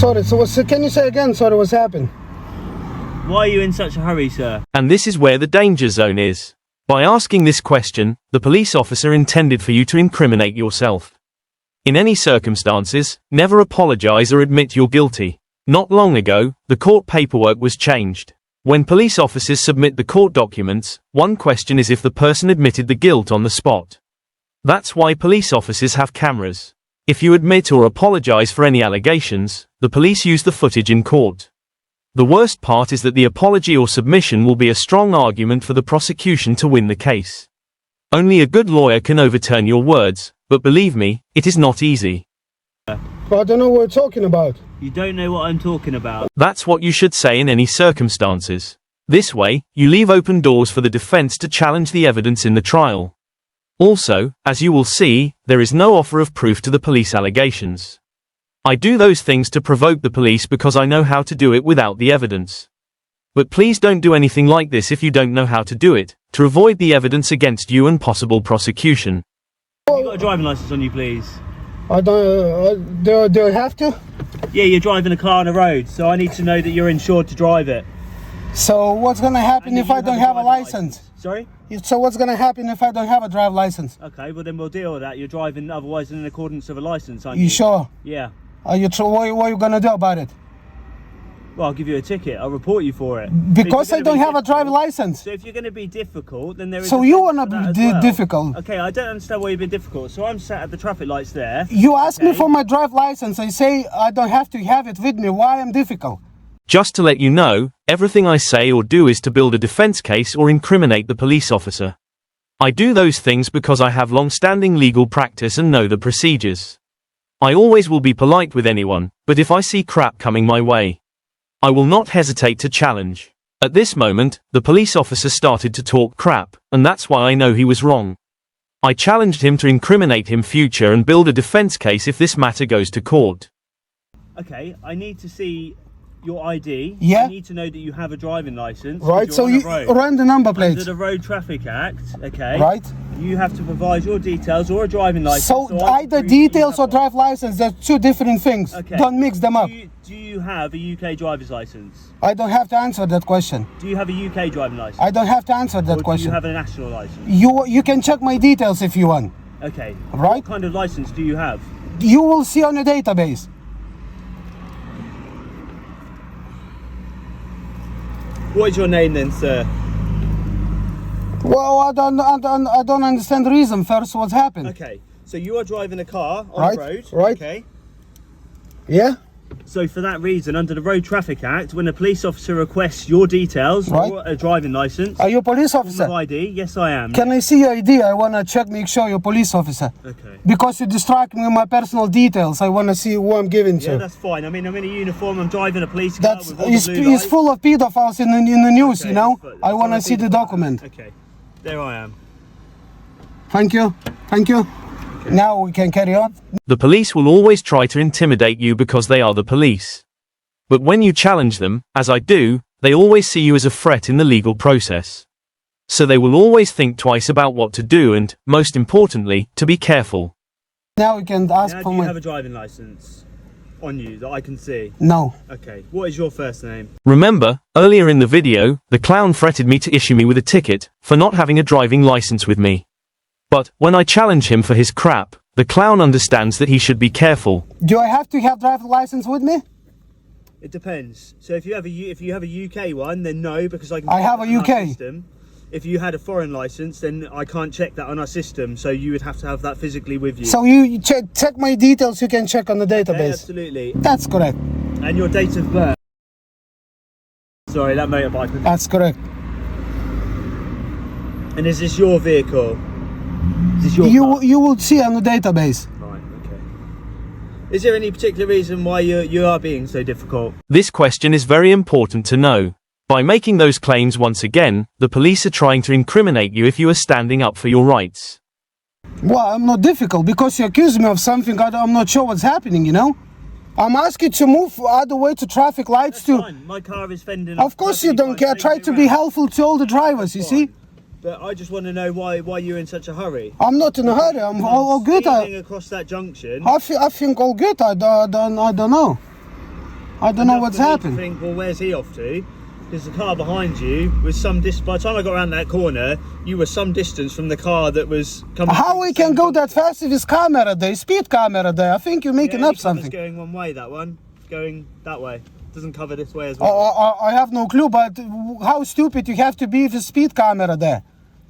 Sorry, can you say again? Sorry, what's happened? Why are you in such a hurry, sir? And this is where the danger zone is. By asking this question, the police officer intended for you to incriminate yourself. In any circumstances, never apologize or admit you're guilty. Not long ago, the court paperwork was changed. When police officers submit the court documents, one question is if the person admitted the guilt on the spot. That's why police officers have cameras. If you admit or apologize for any allegations, the police use the footage in court. The worst part is that the apology or submission will be a strong argument for the prosecution to win the case. Only a good lawyer can overturn your words, but believe me, it is not easy. I don't know what you're talking about. You don't know what I'm talking about. That's what you should say in any circumstances. This way, you leave open doors for the defense to challenge the evidence in the trial. Also, as you will see, there is no offer of proof to the police allegations. I do those things to provoke the police because I know how to do it without the evidence. But please don't do anything like this if you don't know how to do it, to avoid the evidence against you and possible prosecution. Have you got a driving license on you, please? I don't. Do I have to? Yeah, you're driving a car on the road, so I need to know that you're insured to drive it. So what's gonna happen if I don't have a license? Sorry? So what's gonna happen if I don't have a drive license? Okay, well then we'll deal with that. You're driving otherwise in accordance with a license, aren't you? You sure? Yeah. What are you gonna do about it? Well, I'll give you a ticket. I'll report you for it. Because I don't have a driving license. So if you're going to be difficult, then there is. So you wanna be difficult? Okay, I don't understand why you've been difficult. So I'm sat at the traffic lights there. You ask me for my drive license. I say I don't have to have it with me. Why I'm difficult? Just to let you know, everything I say or do is to build a defense case or incriminate the police officer. I do those things because I have long-standing legal practice and know the procedures. I always will be polite with anyone, but if I see crap coming my way, I will not hesitate to challenge. At this moment, the police officer started to talk crap, and that's why I know he was wrong. I challenged him to incriminate him future and build a defense case if this matter goes to court. Okay, I need to see your ID. Yeah. I need to know that you have a driving license. Right, so you run the number plate. Under the Road Traffic Act, okay. Right. You have to provide your details or a driving license. So either details or drive license, they're two different things. Okay. Don't mix them up. Do you have a UK driver's license? I don't have to answer that question. Do you have a UK driving license? I don't have to answer that question. Do you have a national license? You can check my details if you want. Okay. Right. What kind of license do you have? You will see on the database. What is your name then, sir? Well, I don't understand the reason. First, what's happened? Okay, so you are driving a car on Right, the road. right. Okay. Yeah. So for that reason, under the Road Traffic Act, when a police officer requests your details Right. or a driving license, Are you a police officer? ID, yes I am. Can I see your ID? I want to check, make sure you're a police officer. Okay. Because you distract me with my personal details. I want to see who I'm giving Yeah, to. that's fine. I mean, I'm in a uniform. I'm driving a police car That's with all the it's blue lights. full of pedophiles in the news, Okay, you know. that's I want to fine. see the document. Okay, there I am. Thank you. Thank you. Now we can carry on. The police will always try to intimidate you because they are the police. But when you challenge them, as I do, they always see you as a threat in the legal process. So they will always think twice about what to do and, most importantly, to be careful. Now we can ask Now, for do you my. have a driving license on you that I can see? No. Okay, what is your first name? Remember, earlier in the video, the clown threatened me to issue me with a ticket for not having a driving license with me. But, when I challenge him for his crap, the clown understands that he should be careful. Do I have to have driving license with me? It depends. So if you have a UK one, then no, because I can. I check have a that on our UK. system. If you had a foreign license, then I can't check that on our system. So you would have to have that physically with you. So you check my details. You can check on the Yeah, database. absolutely. That's correct. And your date of birth. Sorry, that motorbike. That's correct. And is this your vehicle? Is this your car? You will see on the database. Right. Okay. Is there any particular reason why you are being so difficult? This question is very important to know. By making those claims once again, the police are trying to incriminate you if you are standing up for your rights. Well, I'm not difficult because you accuse me of something I'm not sure what's happening, you know? I'm asking to move other way to traffic lights That's to... fine. My car is fending. Of course you don't care. Try to be helpful to all the drivers, you see? But I just want to know why you're in such a hurry. I'm not in a hurry. I'm all good. Speeding across that junction. I think all good. I don't know. I don't know what's enough for me to happened. think, well, where's he off to? Because the car behind you was some distance. By the time I got around that corner, you were some distance from the car that was coming. How we can go that fast if his camera there, speed camera there? I think you're making up something. It's going one way, that one. It's going that way. Doesn't cover this way as Oh, well. I have no clue, but how stupid you have to be with a speed camera there?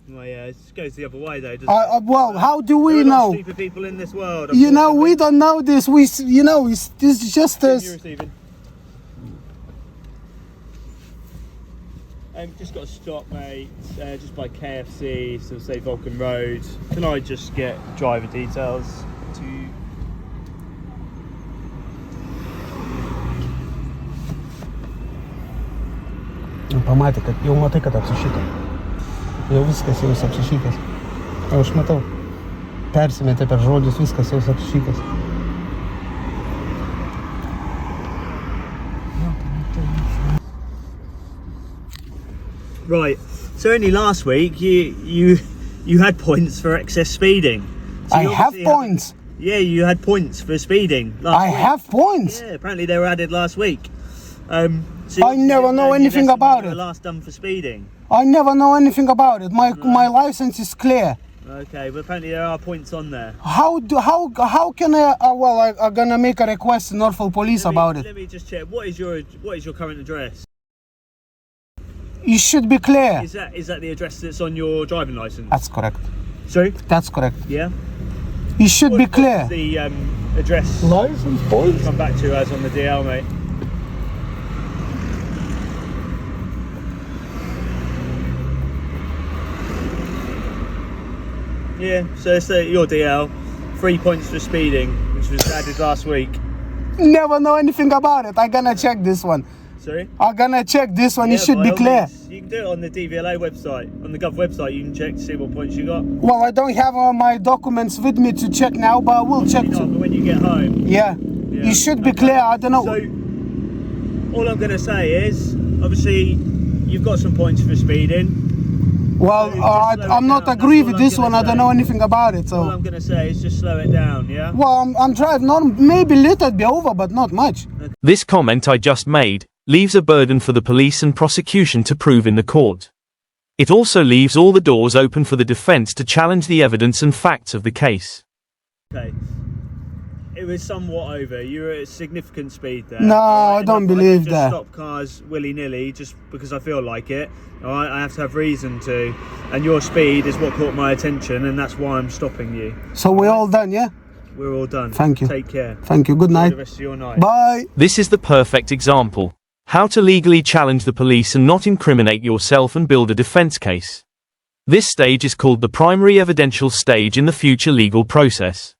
Well, yeah, it just goes the other way though, doesn't it? Well, how do we There are a lot know? of stupid people in this world. You know, we don't know this. This is just You're us. receiving. Just got to stop, mate. Just by KFC, so say Vulcan Road. Can I just get driver details to? Pamatė, kad jau matai, kad apsišyta. Jau viskas jau apsišytas. Aš matau. Persimetė per žodžius, viskas jau apsišytas. Right. So only last week you had points for excess speeding. So I you have obviously points. Yeah, you had points for speeding last I week. have points. Yeah, apparently they were added last week. So I never know anything about it. Last done for speeding. I never know anything about it. My license is clear. Okay, but apparently there are points on there. How can I? I'm gonna make a request to Norfolk Police about it. Let me just check. What is your current address? You should be clear. Is that the address that's on your driving license? That's correct. Sorry? That's correct. Yeah. You should be clear. What's the address? License points. Come back to as on the DL, mate. Yeah, so it's your DL, 3 points for speeding, which was added last week. Never know anything about it. I'm gonna check this one. Sorry? I'm gonna check this one. Yeah, It should by be all clear. means, you can do it on the DVLA website, on the Gov website. You can check to see what points you got. Well, I don't have my documents with me to check now, but I will check. But when you get home. Yeah. You should be clear. I don't know. So, all I'm going to say is, obviously, you've got some points for speeding. Well, So just slow I'm it not down. agree That's with all this I'm one. gonna I don't say. know anything about it. All So. I'm going to say is just slow it down, yeah? Well, I'm driving on maybe little bit over, but not much. This comment I just made leaves a burden for the police and prosecution to prove in the court. It also leaves all the doors open for the defense to challenge the evidence and facts of the case. Okay. It was somewhat over. You were at a significant speed there. No, Alright, I don't and believe just that. Stop cars willy-nilly just because I feel like it. Alright, I have to have reason to. And your speed is what caught my attention, and that's why I'm stopping you. So we're all done, yeah? We're all done. Thank you. Take care. Thank you. Good Enjoy night. the rest of your night. Bye. This is the perfect example. How to legally challenge the police and not incriminate yourself and build a defense case. This stage is called the primary evidential stage in the future legal process.